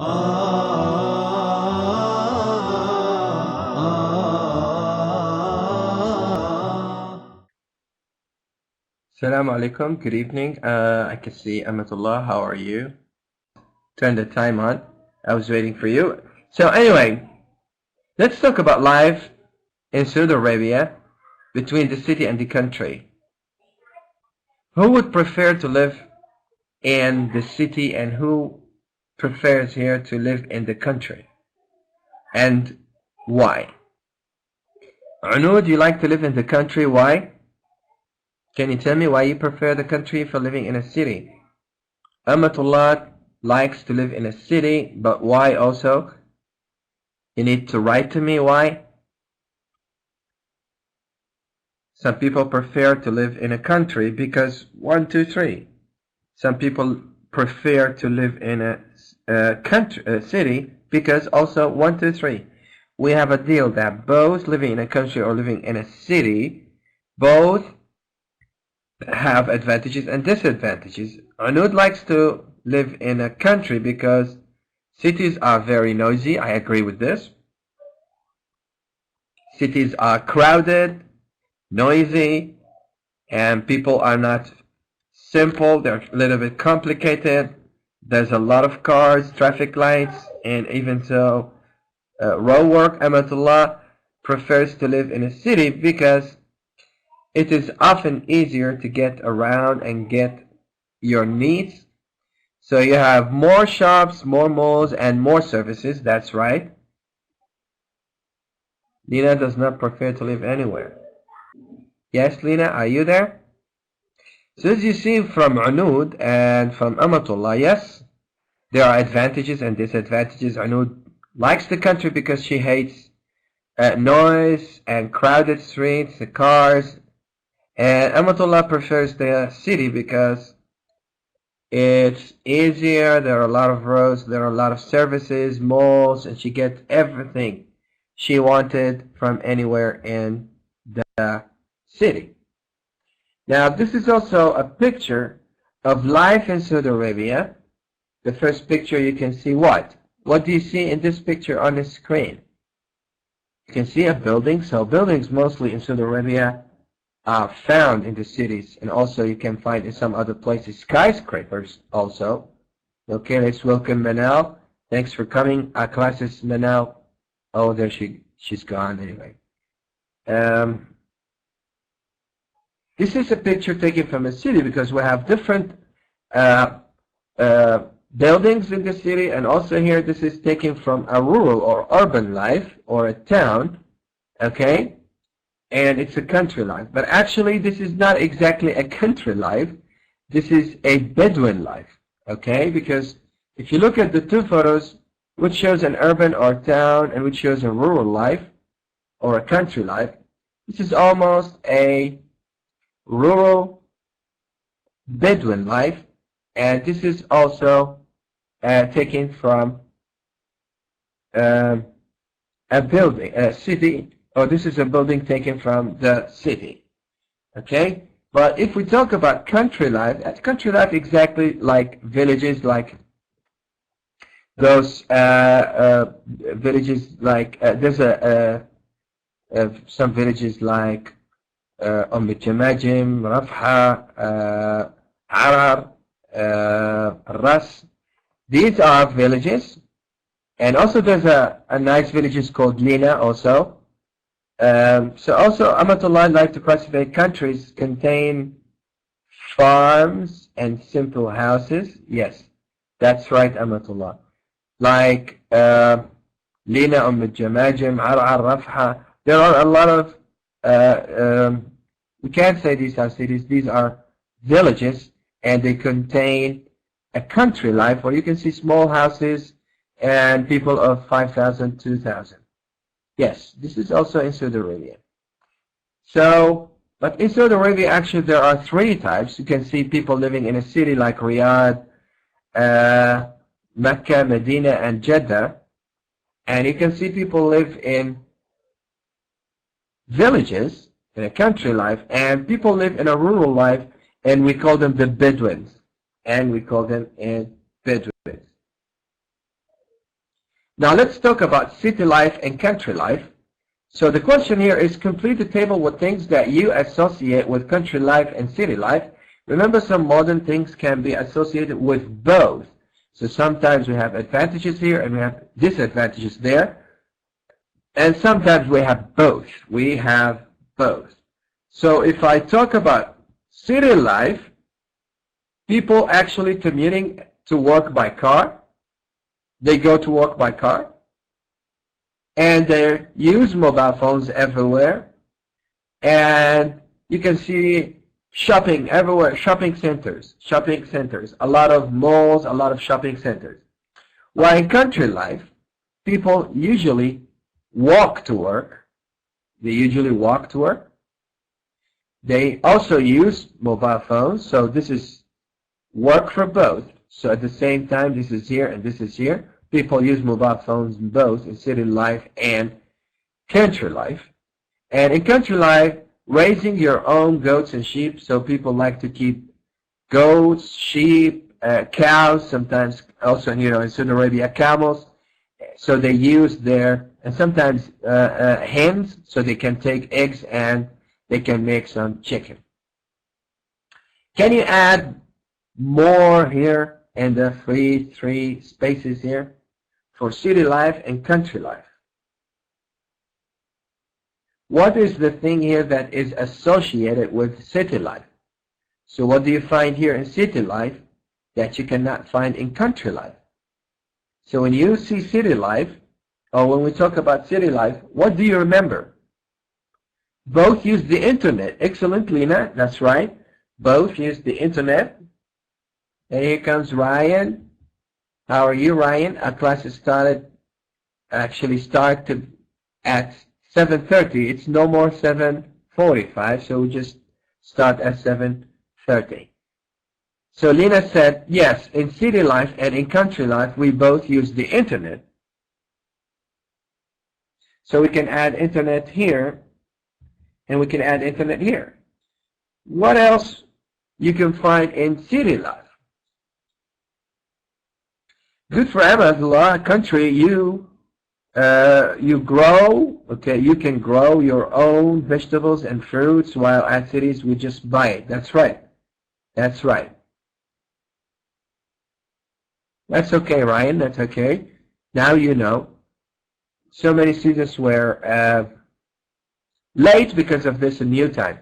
Assalamu alaikum, good evening. I can see Amatullah, how are you? Turn the time on. I was waiting for you. So anyway, let's talk about life in Saudi Arabia between the city and the country. Who would prefer to live in the city and who prefers here to live in the country? And why? Anud, you like to live in the country, why? Can you tell me why you prefer the country for living in a city? Amatullah likes to live in a city, but why also? You need to write to me why. Some people prefer to live in a country because 1, 2, 3. Some people prefer to live in a city because also 1, 2, 3. We have a deal that both living in a country or living in a city, both have advantages and disadvantages. Anud likes to live in a country because cities are very noisy. I agree with this. Cities are crowded, noisy, and people are not simple. They're a little bit complicated. There's a lot of cars, traffic lights, and even so, road work. Amatullah prefers to live in a city because it is often easier to get around and get your needs. So you have more shops, more malls, and more services. That's right. Lina does not prefer to live anywhere. Yes, Lina, are you there? So as you see from Anud and from Amatullah, yes, there are advantages and disadvantages. Anud likes the country because she hates noise and crowded streets, the cars. And Amatullah prefers the city because it's easier, there are a lot of roads, there are a lot of services, malls, and she gets everything she wanted from anywhere in the city. Now, this is also a picture of life in Saudi Arabia. The first picture, you can see what? What do you see in this picture on the screen? You can see a building. So buildings mostly in Saudi Arabia are found in the cities, and also you can find in some other places skyscrapers also. Okay, let's welcome Manal. Thanks for coming. Our class is Manal. Oh, there she's gone anyway. This is a picture taken from a city because we have different buildings in the city, and also here this is taken from a rural or urban life or a town. Okay. And it's a country life. But actually, this is not exactly a country life. This is a Bedouin life, okay? Because if you look at the two photos, which shows an urban or town and which shows a rural life or a country life, this is almost a rural Bedouin life. And this is also taken from a building, a city. Oh, this is a building taken from the city. Okay? But if we talk about country life, that's country life exactly like villages, like those villages, like there's some villages like Jamajim, Rafha, Arar, Ras. These are villages. And also there's a nice villages called Lina also. So also Amatullah like to classify countries contain farms and simple houses. Yes, that's right, Amatullah. Like Lina, Jamajim, Ar'ar, Rafha. There are a lot of, we can't say these are cities, these are villages, and they contain a country life where you can see small houses and people of 5,000, 2,000. Yes, this is also in Saudi Arabia. So, but in Saudi Arabia, actually, there are 3 types. You can see people living in a city like Riyadh, Mecca, Medina, and Jeddah. And you can see people live in villages, in a country life, and people live in a rural life, and we call them the Bedouins. And we call them Bedouins. Now let's talk about city life and country life. So the question here is complete the table with things that you associate with country life and city life. Remember, some modern things can be associated with both. So sometimes we have advantages here and we have disadvantages there. And sometimes we have both. We have both. So if I talk about city life, people actually commuting to work by car. They go to work by car. And they use mobile phones everywhere. And you can see shopping everywhere, shopping centers, a lot of malls, a lot of shopping centers. While in country life, people usually walk to work. They usually walk to work. They also use mobile phones, so this is work for both. So at the same time, this is here and this is here. People use mobile phones both in city life and country life. And in country life, raising your own goats and sheep, so people like to keep goats, sheep, cows, sometimes also, in Saudi Arabia, camels. So they use their, and sometimes hens, so they can take eggs and they can make some chicken. Can you add more here in the three spaces here for city life and country life? What is the thing here that is associated with city life? So what do you find here in city life that you cannot find in country life? So when you see city life, or when we talk about city life, what do you remember? Both use the internet. Excellent, Lena. That's right. Both use the internet. And here comes Ryan. How are you, Ryan? Our class started at 7:30. It's no more 7:45, so we just start at 7:30. So Lena said, yes, in city life and in country life, we both use the internet. So we can add internet here, and we can add internet here. What else you can find in city life? Good for Emma, country, you grow, okay, you can grow your own vegetables and fruits, while at cities we just buy it. That's right. That's right. That's okay, Ryan. That's okay. Now you know. So many students were late because of this new time.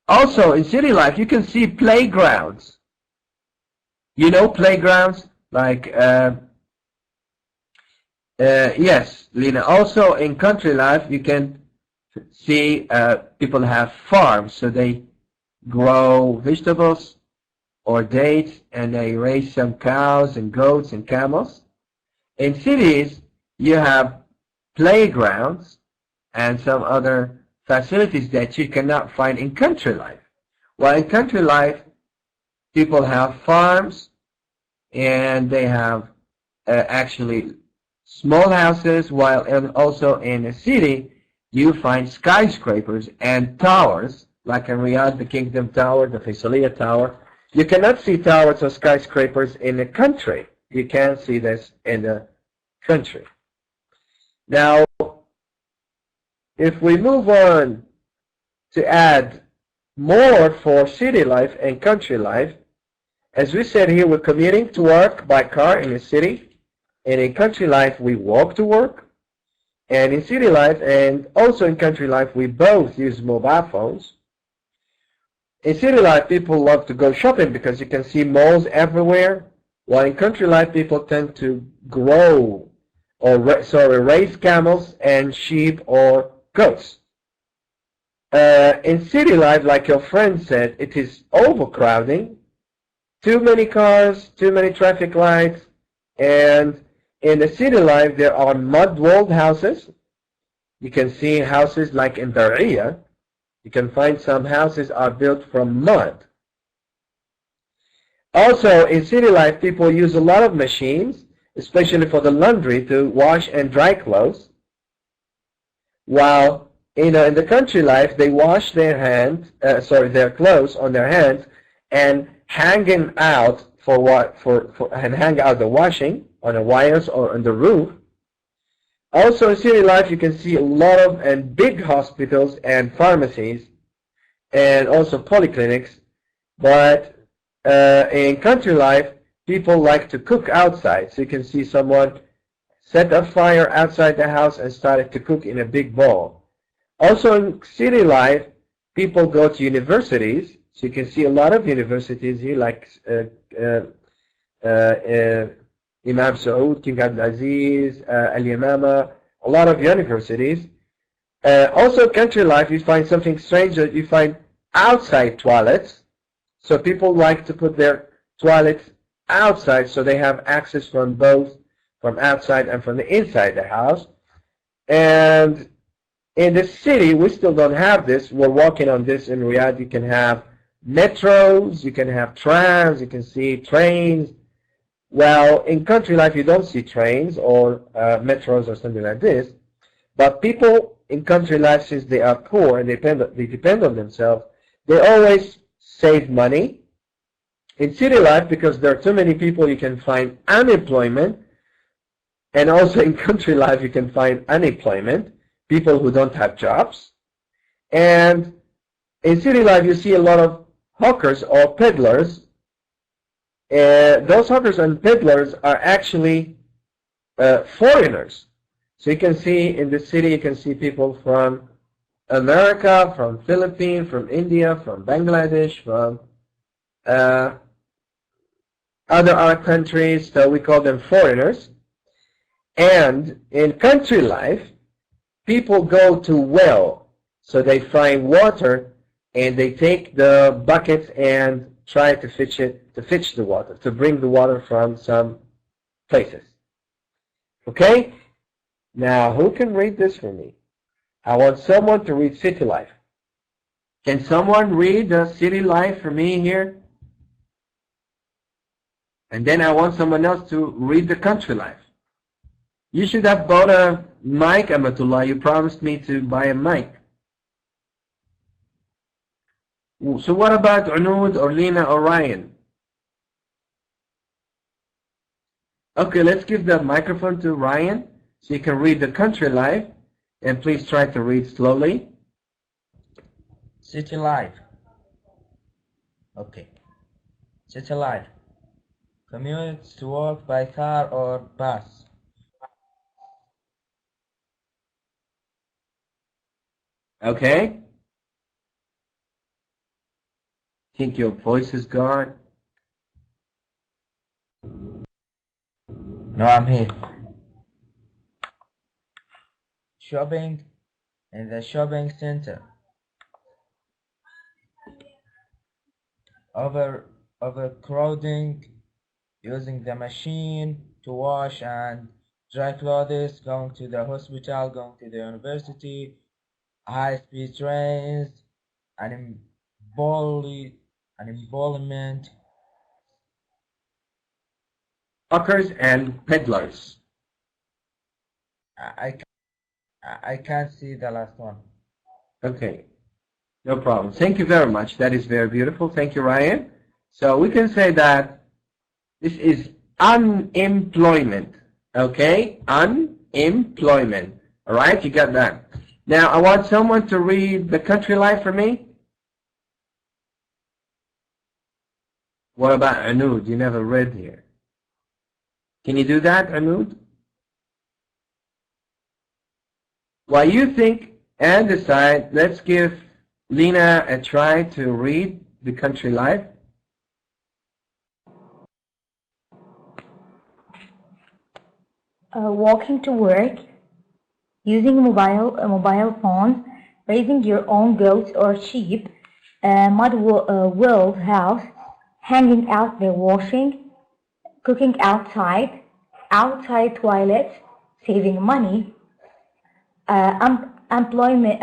Also, in city life, you can see playgrounds. You know playgrounds? Like, yes, Lena. Also, in country life, you can see people have farms, so they grow vegetables or dates, and they raise some cows and goats and camels. In cities, you have playgrounds and some other facilities that you cannot find in country life. While in country life, people have farms, and they have actually small houses, while also in a city, you find skyscrapers and towers, like in Riyadh, the Kingdom Tower, the Faisaliyah Tower. You cannot see towers or skyscrapers in the country. You can see this in the country. Now, if we move on to add more for city life and country life, as we said here, we're commuting to work by car in the city, and in country life, we walk to work. And in city life and also in country life, we both use mobile phones. In city life, people love to go shopping because you can see malls everywhere, while in country life, people tend to grow or raise camels and sheep or goats. In city life, like your friend said, it is overcrowding, too many cars, too many traffic lights, and in the city life, there are mud-walled houses. You can see houses like in Dariyah. You can find some houses are built from mud. Also, in city life, people use a lot of machines, especially for the laundry, to wash and dry clothes. While in the country life, they wash their clothes on their hands and hang them out and hang out the washing on the wires or on the roof. Also in city life, you can see a lot of and big hospitals and pharmacies and also polyclinics. But in country life, people like to cook outside. So you can see someone set a fire outside the house and started to cook in a big bowl. Also in city life, people go to universities. So you can see a lot of universities here, like Imam Saud, King Abdulaziz, Al-Yamama, a lot of universities. Also country life, you find something strange that you find outside toilets. So people like to put their toilets outside so they have access from both from outside and from the inside the house. And in the city, we still don't have this. We're working on this in Riyadh. You can have metros, you can have trams, you can see trains. Well, in country life, you don't see trains or metros or something like this. But people in country life, since they are poor and they depend on themselves, they always save money. In city life, because there are too many people, you can find unemployment. And also in country life, you can find unemployment, people who don't have jobs. And in city life, you see a lot of hawkers or peddlers. Those hawkers and peddlers are actually foreigners. So you can see in the city, you can see people from America, from Philippines, from India, from Bangladesh, from other Arab countries. So we call them foreigners. And in country life, people go to well. So they find water and they take the buckets and try to fetch the water, to bring the water from some places. Okay? Now, who can read this for me? I want someone to read city life. Can someone read the city life for me here? And then I want someone else to read the country life. You should have bought a mic, Amatullah. You promised me to buy a mic. So what about Unud or Lina or Ryan? Okay, let's give the microphone to Ryan so you can read the country life. And please try to read slowly. City life. Okay. City life. Commute to work by car or bus. Okay. Think your voice is gone? No, I'm here. Shopping in the shopping center. Overcrowding, using the machine to wash and dry clothes, going to the hospital, going to the university, high-speed trains, unemployment, Hawkers and peddlers. I can't see the last one. Okay, no problem. Thank you very much. That is very beautiful. Thank you, Ryan. So we can say that this is unemployment. Okay, unemployment. All right, you got that. Now I want someone to read the country life for me. What about Anud? You never read here. Can you do that, Anud? While you think and decide, let's give Lina a try to read the country life. Walking to work, using mobile phones, raising your own goats or sheep, mud walled house, hanging out the washing, cooking outside toilets, saving money, unemployment,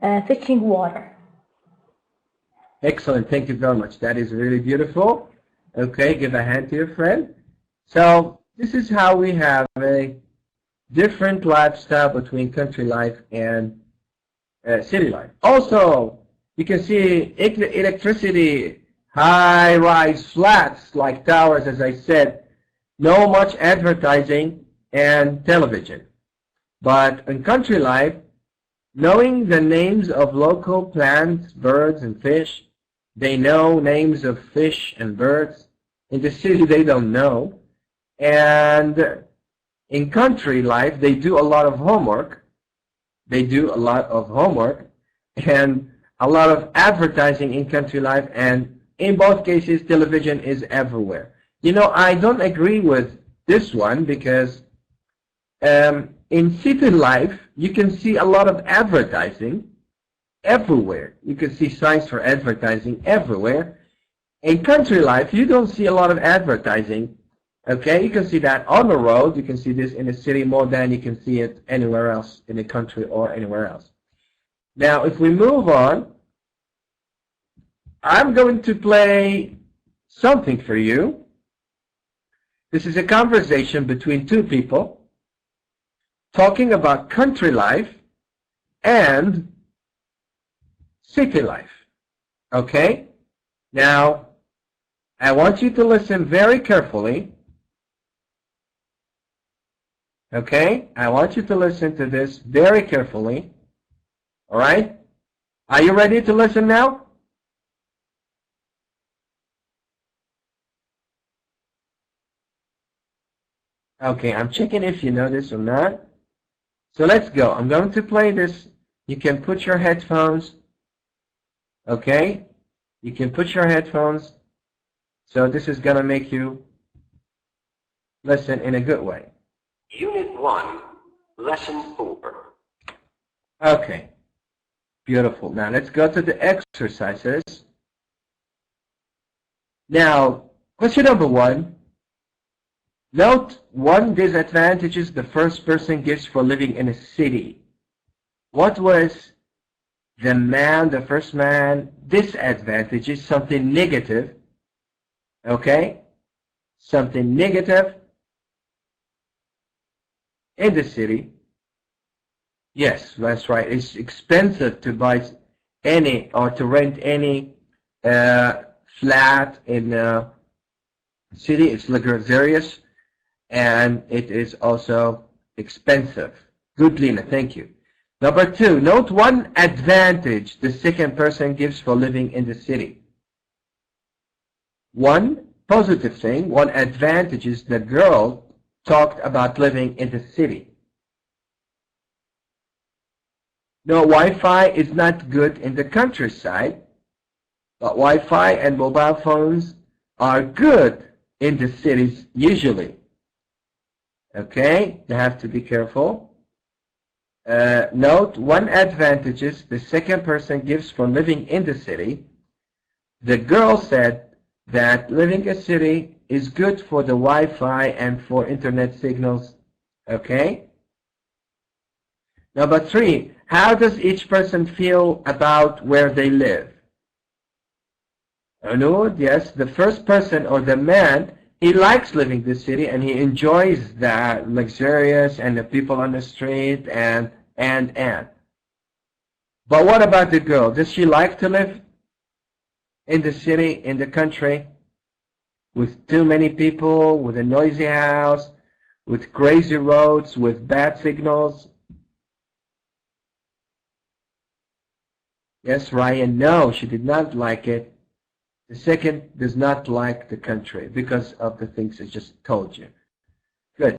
fetching water. Excellent. Thank you very much. That is really beautiful. Okay, give a hand to your friend. So this is how we have a different lifestyle between country life and city life. Also, You can see electricity, high-rise flats like towers, as I said, no much advertising and television. But in country life, knowing the names of local plants, birds, and fish, they know names of fish and birds. In the city, they don't know. And in country life, they do a lot of homework. They do a lot of homework and a lot of advertising in country life. And in both cases, television is everywhere. You know, I don't agree with this one because in city life, you can see a lot of advertising everywhere. You can see signs for advertising everywhere. In country life, you don't see a lot of advertising. Okay, you can see that on the road. You can see this in a city more than you can see it anywhere else in the country or anywhere else. Now, if we move on, I'm going to play something for you. This is a conversation between two people talking about country life and city life. Okay? Now, I want you to listen very carefully. Okay? I want you to listen to this very carefully. All right? Are you ready to listen now? Okay, I'm checking if you know this or not. So let's go. I'm going to play this. You can put your headphones. Okay? You can put your headphones. So this is going to make you listen in a good way. Unit 1, Lesson 4. Okay. Beautiful. Now let's go to the exercises. Now, question number 1. Note 1 disadvantages the first person gives for living in a city. What was the first man disadvantages? Something negative. Okay? Something negative in the city. Yes, that's right. It's expensive to buy any or to rent any flat in a city. It's luxurious. And it is also expensive. Good, Lena, thank you. Number 2, note 1 advantage the second person gives for living in the city. One positive thing, one advantage is the girl talked about living in the city. No, Wi-Fi is not good in the countryside, but Wi-Fi and mobile phones are good in the cities usually. Okay, you have to be careful. Note 1 advantages the second person gives for living in the city. The girl said that living in a city is good for the Wi-Fi and for internet signals. Okay. Number 3, how does each person feel about where they live? Anud, yes, the first person or the man, he likes living in the city and he enjoys the luxurious and the people on the street and. But what about the girl? Does she like to live in the city, in the country, with too many people, with a noisy house, with crazy roads, with bad signals? Yes, Ryan, no, she did not like it. The second does not like the country because of the things I just told you. Good.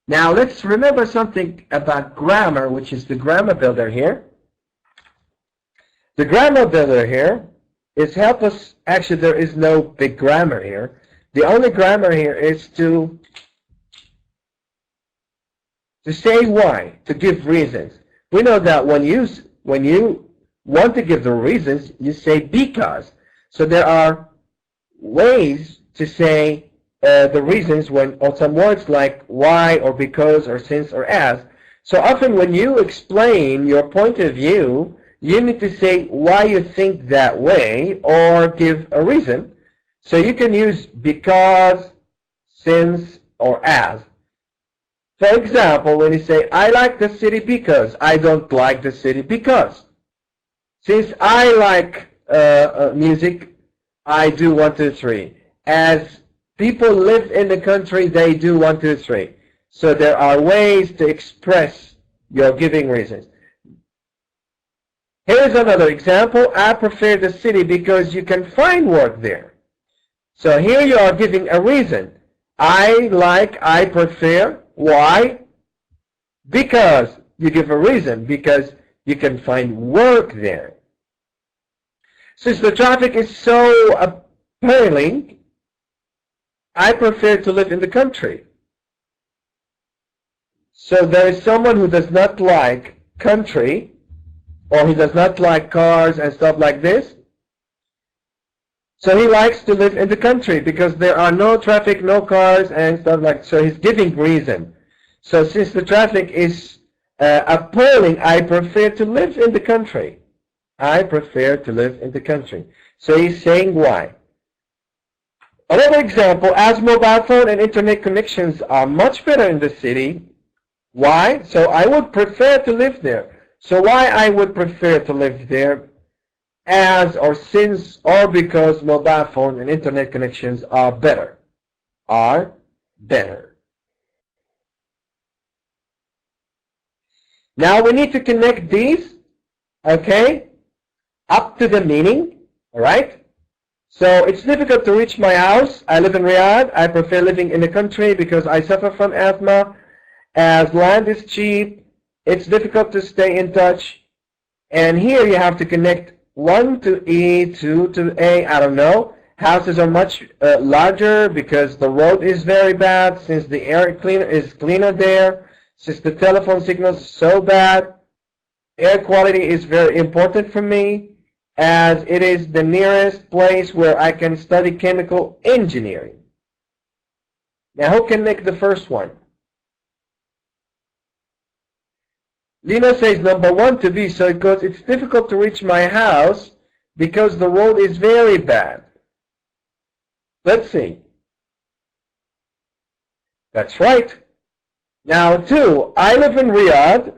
Now let's remember something about grammar, which is the grammar builder here. The grammar builder here is help us. Actually, there is no big grammar here. The only grammar here is to say why, to give reasons. We know that when you want to give the reasons, you say because. So there are ways to say the reasons or some words like why or because or since or as. So often when you explain your point of view, you need to say why you think that way or give a reason. So you can use because, since, or as. For example, when you say, I like the city because, I don't like the city because. Since I like music, I do 1, 2, 3. As people live in the country, they do 1, 2, 3. So there are ways to express your giving reasons. Here's another example. I prefer the city because you can find work there. So here you are giving a reason. I like, I prefer. Why? Because you give a reason. Because you can find work there. Since the traffic is so appalling, I prefer to live in the country. So there is someone who does not like country, or he does not like cars and stuff like this. So he likes to live in the country because there are no traffic, no cars and stuff like that. So he's giving reason. So since the traffic is appalling, I prefer to live in the country. I prefer to live in the country. So he's saying why. Another example, as mobile phone and internet connections are much better in the city. Why? So I would prefer to live there. So why I would prefer to live there? As or since or because mobile phone and internet connections are better. Are better. Now we need to connect these, okay, up to the meaning, all right? So it's difficult to reach my house. I live in Riyadh. I prefer living in the country because I suffer from asthma. As land is cheap, it's difficult to stay in touch. And here you have to connect 1 to E, 2 to A, I don't know. Houses are much larger because the road is very bad, since the air is cleaner there, since the telephone signal is so bad. Air quality is very important for me, as it is the nearest place where I can study chemical engineering. Now who can make the first one? Lina says number 1 to be, so because it's difficult to reach my house because the road is very bad. Let's see. That's right. Now 2, I live in Riyadh.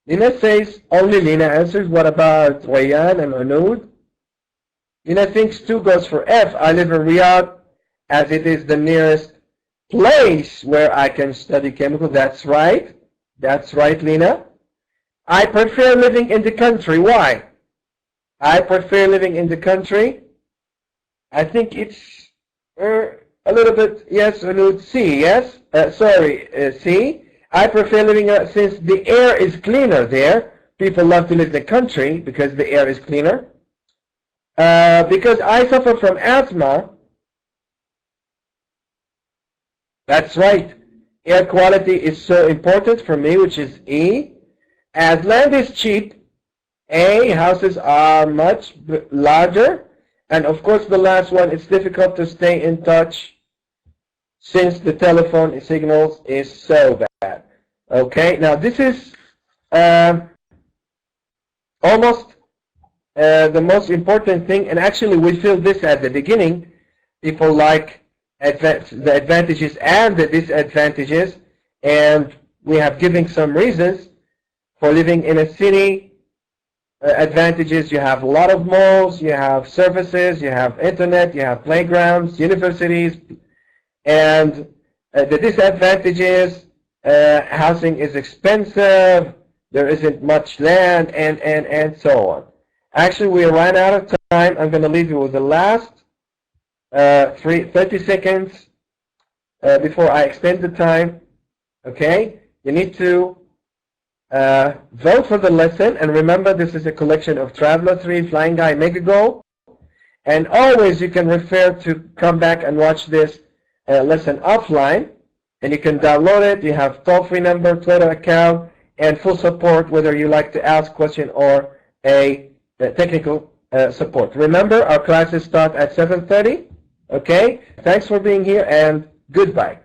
Lina says, only Lina answers. What about Rayyan and Anud? Lina thinks 2 goes for F. I live in Riyadh as it is the nearest place where I can study chemical. That's right. That's right, Lina. I prefer living in the country. Why? I prefer living in the country. I think it's a little bit, yes, Anud, C, yes? C. I prefer living, since the air is cleaner there. People love to live in the country because the air is cleaner. Because I suffer from asthma. That's right. Air quality is so important for me, which is E. As land is cheap, A, houses are much larger. And of course the last one, it's difficult to stay in touch since the telephone signals is so bad. Okay, now this is almost the most important thing, and actually we feel this at the beginning. People like the advantages and the disadvantages, and we have given some reasons for living in a city. Advantages, you have a lot of malls, you have services, you have internet, you have playgrounds, universities, and the disadvantages, housing is expensive, there isn't much land, and so on. Actually, we ran out of time. I'm going to leave you with the last 30 seconds before I extend the time. Okay, you need to vote for the lesson, and remember this is a collection of Traveler 3, Flying Guy, Megago, and always you can refer to come back and watch this lesson offline, and you can download it. You have toll-free number, Twitter account, and full support whether you like to ask question or a technical support. Remember, our classes start at 7:30. Okay, thanks for being here, and goodbye.